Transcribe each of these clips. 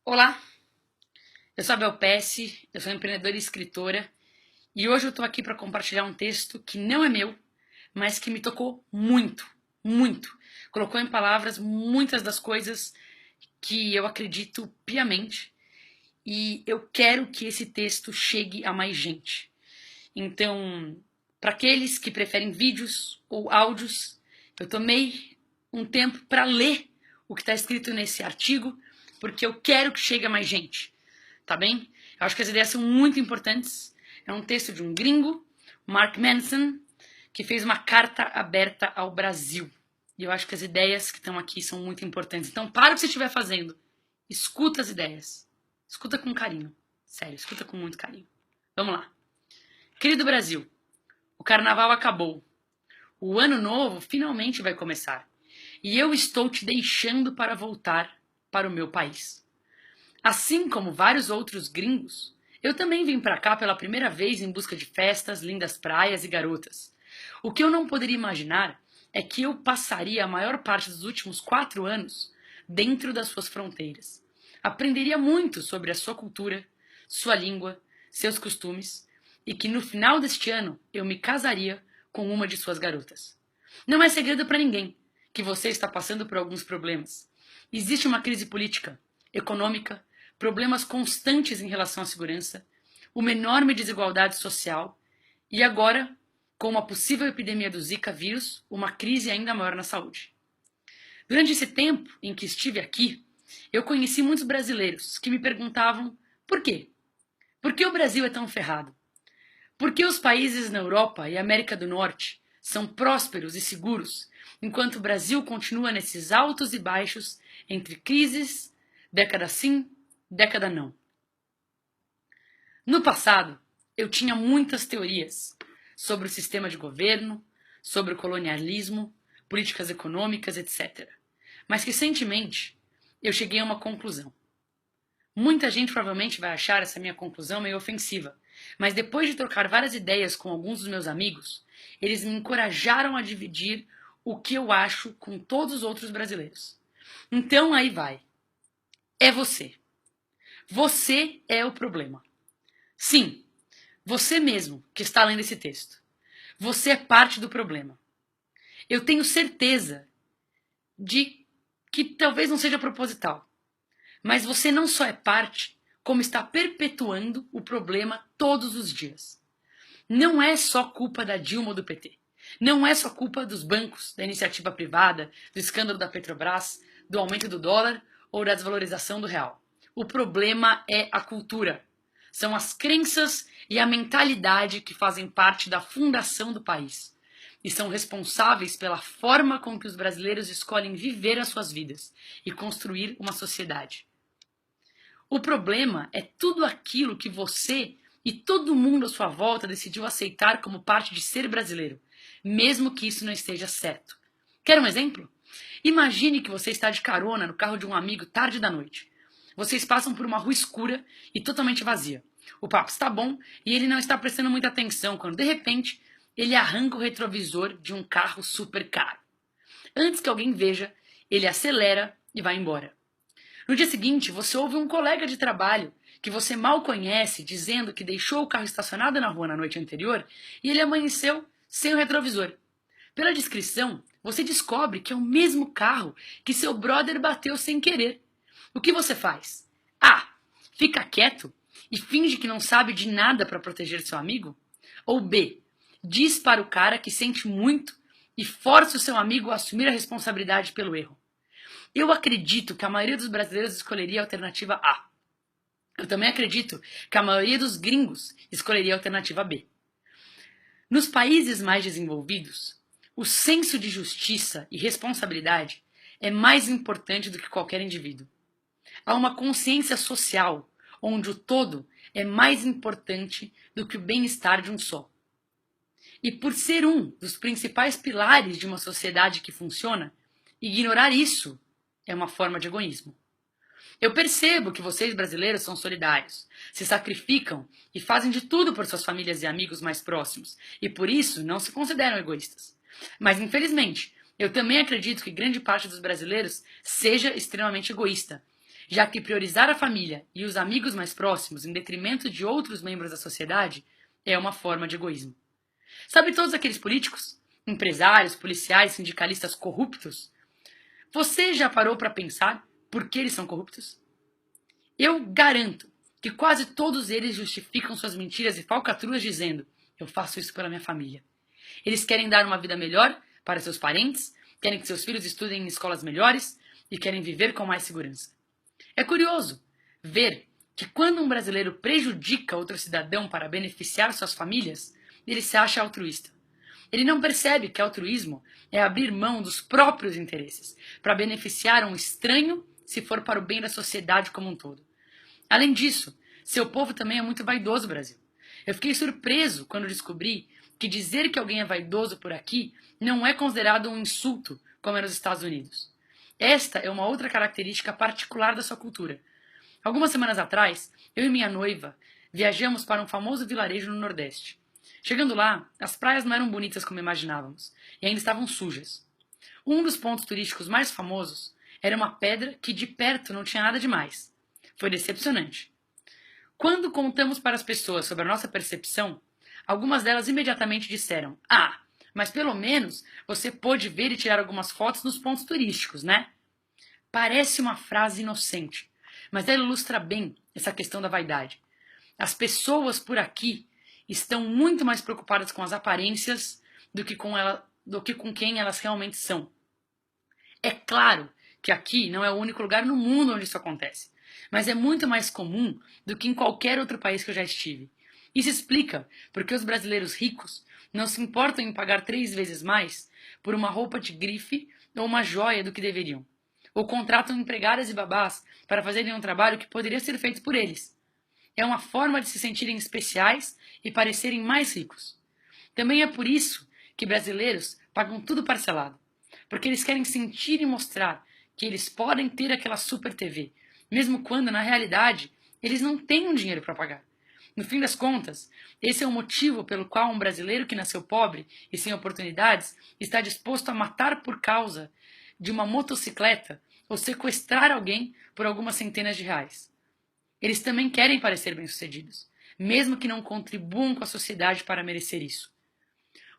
Olá, eu sou a Bel Pesce, eu sou empreendedora e escritora e hoje eu estou aqui para compartilhar um texto que não é meu, mas que me tocou muito, muito. Colocou em palavras muitas das coisas que eu acredito piamente e eu quero que esse texto chegue a mais gente. Então, para aqueles que preferem vídeos ou áudios, eu tomei um tempo para ler o que está escrito nesse artigo, porque eu quero que chegue a mais gente, tá bem? Eu acho que as ideias são muito importantes. É um texto de um gringo, Mark Manson, que fez uma carta aberta ao Brasil. E eu acho que as ideias que estão aqui são muito importantes. Então, para o que você estiver fazendo, escuta as ideias. Escuta com carinho. Sério, escuta com muito carinho. Vamos lá. Querido Brasil, o carnaval acabou. O ano novo finalmente vai começar. E eu estou te deixando para voltar para o meu país. Assim como vários outros gringos, eu também vim para cá pela primeira vez em busca de festas, lindas praias e garotas. O que eu não poderia imaginar é que eu passaria a maior parte dos últimos 4 anos dentro das suas fronteiras. Aprenderia muito sobre a sua cultura, sua língua, seus costumes, e que no final deste ano eu me casaria com uma de suas garotas. Não é segredo para ninguém que você está passando por alguns problemas. Existe uma crise política, econômica, problemas constantes em relação à segurança, uma enorme desigualdade social e agora, com uma possível epidemia do Zika vírus, uma crise ainda maior na saúde. Durante esse tempo em que estive aqui, eu conheci muitos brasileiros que me perguntavam por quê? Por que o Brasil é tão ferrado? Por que os países na Europa e América do Norte são prósperos e seguros, enquanto o Brasil continua nesses altos e baixos entre crises, década sim, década não? No passado, eu tinha muitas teorias sobre o sistema de governo, sobre o colonialismo, políticas econômicas, etc. Mas recentemente eu cheguei a uma conclusão. Muita gente provavelmente vai achar essa minha conclusão meio ofensiva, mas depois de trocar várias ideias com alguns dos meus amigos, eles me encorajaram a dividir o que eu acho com todos os outros brasileiros. Então aí vai. É você. Você é o problema. Sim, você mesmo que está lendo esse texto. Você é parte do problema. Eu tenho certeza de que talvez não seja proposital, mas você não só é parte, como está perpetuando o problema todos os dias. Não é só culpa da Dilma ou do PT. Não é só culpa dos bancos, da iniciativa privada, do escândalo da Petrobras, do aumento do dólar ou da desvalorização do real. O problema é a cultura. São as crenças e a mentalidade que fazem parte da fundação do país e são responsáveis pela forma com que os brasileiros escolhem viver as suas vidas e construir uma sociedade. O problema é tudo aquilo que você e todo mundo à sua volta decidiu aceitar como parte de ser brasileiro, mesmo que isso não esteja certo. Quer um exemplo? Imagine que você está de carona no carro de um amigo tarde da noite. Vocês passam por uma rua escura e totalmente vazia. O papo está bom e ele não está prestando muita atenção quando, de repente, ele arranca o retrovisor de um carro super caro. Antes que alguém veja, ele acelera e vai embora. No dia seguinte, você ouve um colega de trabalho que você mal conhece dizendo que deixou o carro estacionado na rua na noite anterior e ele amanheceu sem o retrovisor. Pela descrição, você descobre que é o mesmo carro que seu brother bateu sem querer. O que você faz? A. Fica quieto e finge que não sabe de nada para proteger seu amigo? Ou B. Diz para o cara que sente muito e força o seu amigo a assumir a responsabilidade pelo erro? Eu acredito que a maioria dos brasileiros escolheria a alternativa A. Eu também acredito que a maioria dos gringos escolheria a alternativa B. Nos países mais desenvolvidos, o senso de justiça e responsabilidade é mais importante do que qualquer indivíduo. Há uma consciência social onde o todo é mais importante do que o bem-estar de um só. E por ser um dos principais pilares de uma sociedade que funciona, ignorar isso é uma forma de egoísmo. Eu percebo que vocês brasileiros são solidários, se sacrificam e fazem de tudo por suas famílias e amigos mais próximos, e por isso não se consideram egoístas. Mas, infelizmente, eu também acredito que grande parte dos brasileiros seja extremamente egoísta. já que priorizar a família e os amigos mais próximos em detrimento de outros membros da sociedade é uma forma de egoísmo. Sabe todos aqueles políticos, empresários, policiais, sindicalistas corruptos? Você já parou para pensar por que eles são corruptos? Eu garanto que quase todos eles justificam suas mentiras e falcatruas dizendo: eu faço isso pela minha família. Eles querem dar uma vida melhor para seus parentes, querem que seus filhos estudem em escolas melhores e querem viver com mais segurança. É curioso ver que quando um brasileiro prejudica outro cidadão para beneficiar suas famílias, ele se acha altruísta. Ele não percebe que altruísmo é abrir mão dos próprios interesses para beneficiar um estranho se for para o bem da sociedade como um todo. Além disso, seu povo também é muito vaidoso, Brasil. Eu fiquei surpreso quando descobri que dizer que alguém é vaidoso por aqui não é considerado um insulto, como é nos Estados Unidos. Esta é uma outra característica particular da sua cultura. Algumas semanas atrás, eu e minha noiva viajamos para um famoso vilarejo no Nordeste. Chegando lá, as praias não eram bonitas como imaginávamos e ainda estavam sujas. Um dos pontos turísticos mais famosos era uma pedra que de perto não tinha nada demais. Foi decepcionante. Quando contamos para as pessoas sobre a nossa percepção, algumas delas imediatamente disseram: ah, mas pelo menos você pôde ver e tirar algumas fotos nos pontos turísticos, né? Parece uma frase inocente, mas ela ilustra bem essa questão da vaidade. As pessoas por aqui estão muito mais preocupadas com as aparências do que com quem elas realmente são. É claro que aqui não é o único lugar no mundo onde isso acontece, mas é muito mais comum do que em qualquer outro país que eu já estive. Isso explica porque os brasileiros ricos não se importam em pagar 3 vezes mais por uma roupa de grife ou uma joia do que deveriam. Ou contratam empregadas e babás para fazerem um trabalho que poderia ser feito por eles. É uma forma de se sentirem especiais e parecerem mais ricos. Também é por isso que brasileiros pagam tudo parcelado. Porque eles querem sentir e mostrar que eles podem ter aquela super TV, mesmo quando, na realidade, eles não têm um dinheiro para pagar. No fim das contas, esse é o motivo pelo qual um brasileiro que nasceu pobre e sem oportunidades está disposto a matar por causa de uma motocicleta ou sequestrar alguém por algumas centenas de reais. Eles também querem parecer bem-sucedidos, mesmo que não contribuam com a sociedade para merecer isso.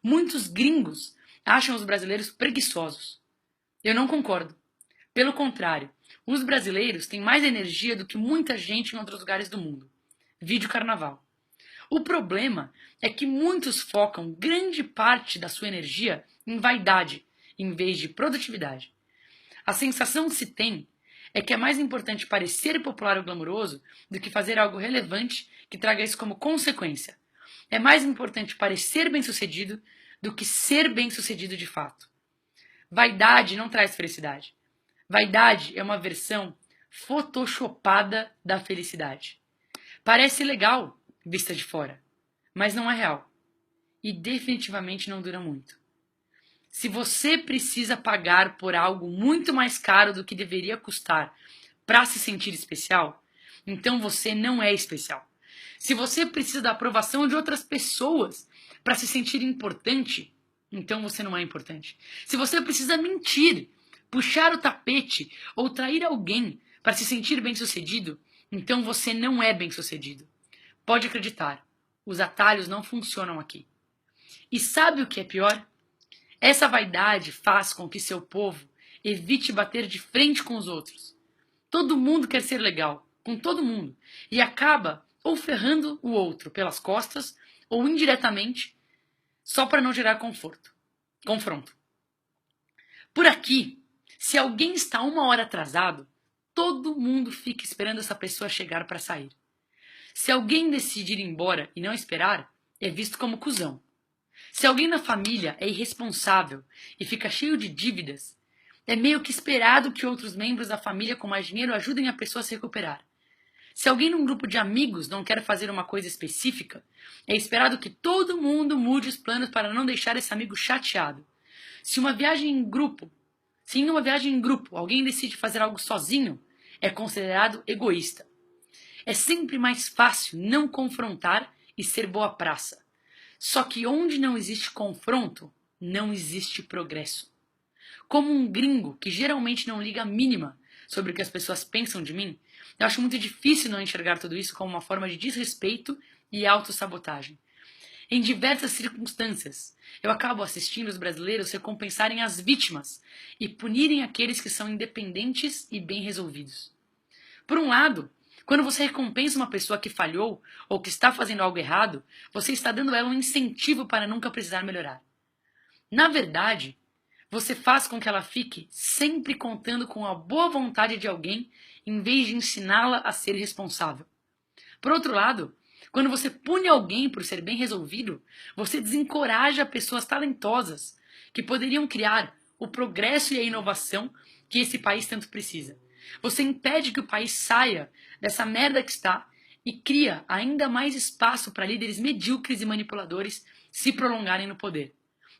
Muitos gringos acham os brasileiros preguiçosos. Eu não concordo. Pelo contrário, os brasileiros têm mais energia do que muita gente em outros lugares do mundo. Vide o carnaval. O problema é que muitos focam grande parte da sua energia em vaidade, em vez de produtividade. A sensação que se tem é que é mais importante parecer popular ou glamouroso do que fazer algo relevante que traga isso como consequência. É mais importante parecer bem-sucedido do que ser bem-sucedido de fato. Vaidade não traz felicidade. Vaidade é uma versão photoshopada da felicidade. Parece legal, vista de fora, mas não é real. E definitivamente não dura muito. Se você precisa pagar por algo muito mais caro do que deveria custar para se sentir especial, então você não é especial. Se você precisa da aprovação de outras pessoas para se sentir importante, então você não é importante. Se você precisa mentir, puxar o tapete ou trair alguém para se sentir bem-sucedido, então você não é bem-sucedido. Pode acreditar, os atalhos não funcionam aqui. E sabe o que é pior? Essa vaidade faz com que seu povo evite bater de frente com os outros. Todo mundo quer ser legal, com todo mundo, e acaba ou ferrando o outro pelas costas ou indiretamente, só para não gerar confronto. Por aqui, se alguém está 1 hora atrasado, todo mundo fica esperando essa pessoa chegar para sair. Se alguém decidir ir embora e não esperar, é visto como cuzão. Se alguém na família é irresponsável e fica cheio de dívidas, é meio que esperado que outros membros da família com mais dinheiro ajudem a pessoa a se recuperar. Se alguém num grupo de amigos não quer fazer uma coisa específica, é esperado que todo mundo mude os planos para não deixar esse amigo chateado. Se em uma viagem em grupo alguém decide fazer algo sozinho, é considerado egoísta. É sempre mais fácil não confrontar e ser boa praça. Só que onde não existe confronto, não existe progresso. Como um gringo que geralmente não liga a mínima sobre o que as pessoas pensam de mim, Eu acho muito difícil não enxergar tudo isso como uma forma de desrespeito e autossabotagem. Em diversas circunstâncias, eu acabo assistindo os brasileiros recompensarem as vítimas e punirem aqueles que são independentes e bem resolvidos. Por um lado, quando você recompensa uma pessoa que falhou ou que está fazendo algo errado, você está dando a ela um incentivo para nunca precisar melhorar. Na verdade, você faz com que ela fique sempre contando com a boa vontade de alguém em vez de ensiná-la a ser responsável. Por outro lado, quando você pune alguém por ser bem resolvido, você desencoraja pessoas talentosas que poderiam criar o progresso e a inovação que esse país tanto precisa. Você impede que o país saia dessa merda que está e cria ainda mais espaço para líderes medíocres e manipuladores se prolongarem no poder.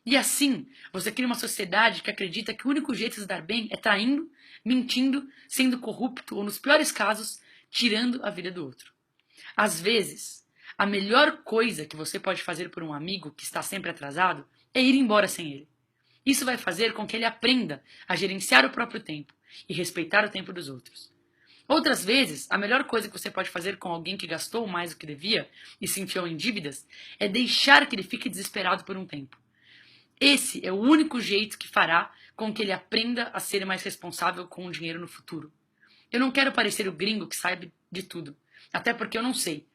E assim, você cria uma sociedade que acredita que o único jeito de se dar bem é traindo, mentindo, sendo corrupto ou, nos piores casos, tirando a vida do outro. Às vezes, a melhor coisa que você pode fazer por um amigo que está sempre atrasado é ir embora sem ele. Isso vai fazer com que ele aprenda a gerenciar o próprio tempo e respeitar o tempo dos outros. Outras vezes, a melhor coisa que você pode fazer com alguém que gastou mais do que devia e se enfiou em dívidas é deixar que ele fique desesperado por um tempo. Esse é o único jeito que fará com que ele aprenda a ser mais responsável com o dinheiro no futuro. Eu não quero parecer o gringo que sabe de tudo, até porque eu não sei.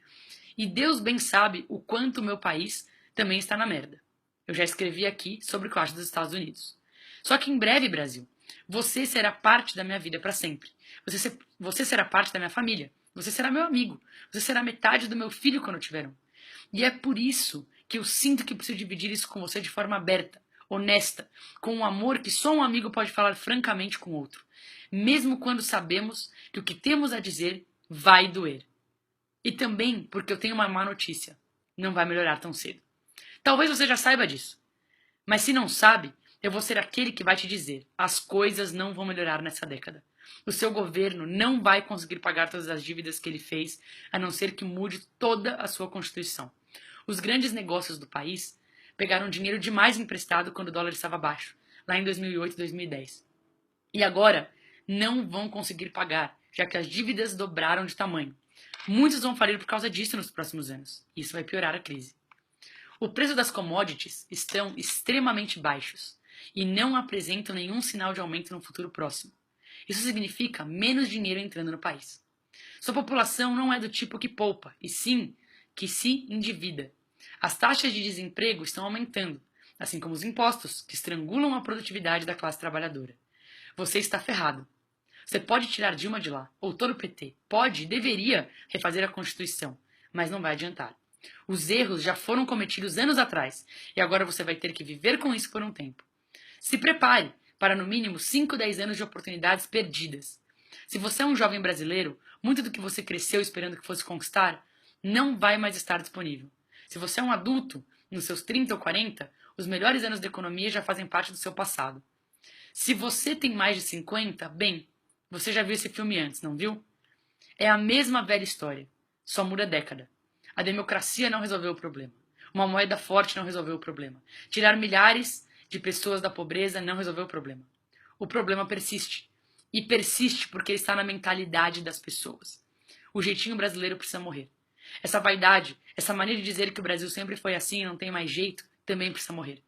E Deus bem sabe o quanto o meu país também está na merda. Eu já escrevi aqui sobre o que eu acho dos Estados Unidos. Só que em breve, Brasil, você será parte da minha vida para sempre. Você será parte da minha família. Você será meu amigo. Você será metade do meu filho quando eu tiver um. E é por isso que eu sinto que preciso dividir isso com você de forma aberta, honesta, com um amor que só um amigo pode falar francamente com outro, mesmo quando sabemos que o que temos a dizer vai doer. E também porque eu tenho uma má notícia: não vai melhorar tão cedo. Talvez você já saiba disso, mas se não sabe, eu vou ser aquele que vai te dizer: as coisas não vão melhorar nessa década. O seu governo não vai conseguir pagar todas as dívidas que ele fez, a não ser que mude toda a sua Constituição. Os grandes negócios do país pegaram dinheiro demais emprestado quando o dólar estava baixo, lá em 2008 e 2010. E agora não vão conseguir pagar, já que as dívidas dobraram de tamanho. Muitos vão falir por causa disso nos próximos anos. Isso vai piorar a crise. O preço das commodities estão extremamente baixos e não apresentam nenhum sinal de aumento no futuro próximo. Isso significa menos dinheiro entrando no país. Sua população não é do tipo que poupa, e sim que se endivida. As taxas de desemprego estão aumentando, assim como os impostos, que estrangulam a produtividade da classe trabalhadora. Você está ferrado. Você pode tirar Dilma de lá, ou todo o PT. Pode e deveria refazer a Constituição, mas não vai adiantar. Os erros já foram cometidos anos atrás, e agora você vai ter que viver com isso por um tempo. Se prepare para no mínimo 5, 10 anos de oportunidades perdidas. Se você é um jovem brasileiro, muito do que você cresceu esperando que fosse conquistar não vai mais estar disponível. Se você é um adulto, nos seus 30 ou 40, os melhores anos da economia já fazem parte do seu passado. Se você tem mais de 50, bem, você já viu esse filme antes, não viu? É a mesma velha história, só muda a década. A democracia não resolveu o problema. Uma moeda forte não resolveu o problema. Tirar milhares de pessoas da pobreza não resolveu o problema. O problema persiste. E persiste porque ele está na mentalidade das pessoas. O jeitinho brasileiro precisa morrer. Essa vaidade, essa mania de dizer que o Brasil sempre foi assim e não tem mais jeito, também precisa morrer.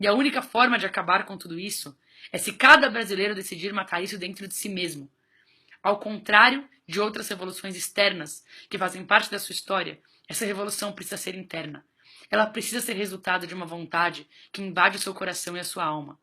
E a única forma de acabar com tudo isso é se cada brasileiro decidir matar isso dentro de si mesmo. Ao contrário de outras revoluções externas que fazem parte da sua história, essa revolução precisa ser interna. Ela precisa ser resultado de uma vontade que invade o seu coração e a sua alma.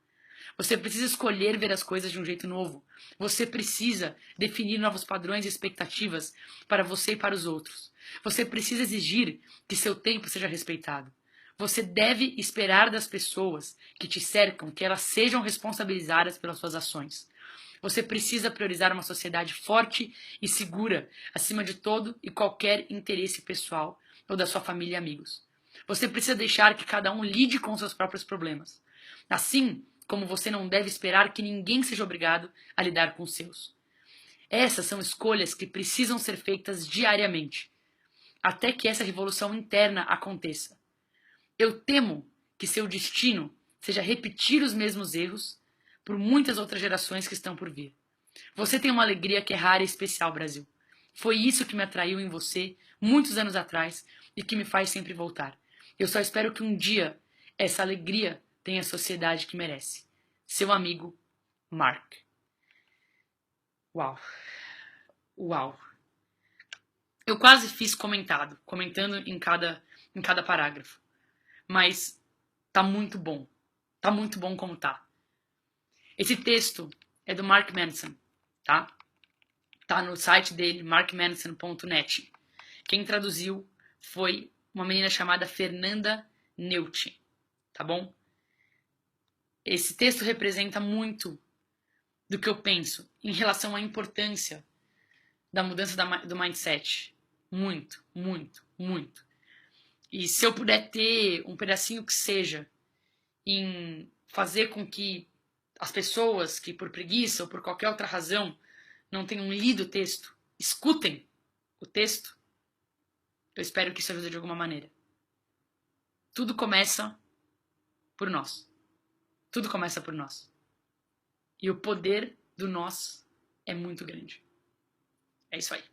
Você precisa escolher ver as coisas de um jeito novo. Você precisa definir novos padrões e expectativas para você e para os outros. Você precisa exigir que seu tempo seja respeitado. Você deve esperar das pessoas que te cercam que elas sejam responsabilizadas pelas suas ações. Você precisa priorizar uma sociedade forte e segura, acima de todo e qualquer interesse pessoal ou da sua família e amigos. Você precisa deixar que cada um lide com seus próprios problemas. Assim como você não deve esperar que ninguém seja obrigado a lidar com os seus. Essas são escolhas que precisam ser feitas diariamente, até que essa revolução interna aconteça. Eu temo que seu destino seja repetir os mesmos erros por muitas outras gerações que estão por vir. Você tem uma alegria que é rara e especial, Brasil. Foi isso que me atraiu em você muitos anos atrás e que me faz sempre voltar. Eu só espero que um dia essa alegria tenha a sociedade que merece. Seu amigo, Mark. Uau. Uau. Eu quase fiz comentando em cada parágrafo. Mas tá muito bom. Tá muito bom como tá. Esse texto é do Mark Manson, tá? Tá no site dele, markmanson.net. Quem traduziu foi uma menina chamada Fernanda Neutti, tá bom? Esse texto representa muito do que eu penso em relação à importância da mudança do mindset. Muito, muito, muito. E se eu puder ter um pedacinho que seja em fazer com que as pessoas que por preguiça ou por qualquer outra razão não tenham lido o texto, escutem o texto, eu espero que isso ajude de alguma maneira. Tudo começa por nós. Tudo começa por nós. E o poder do nós é muito grande. É isso aí.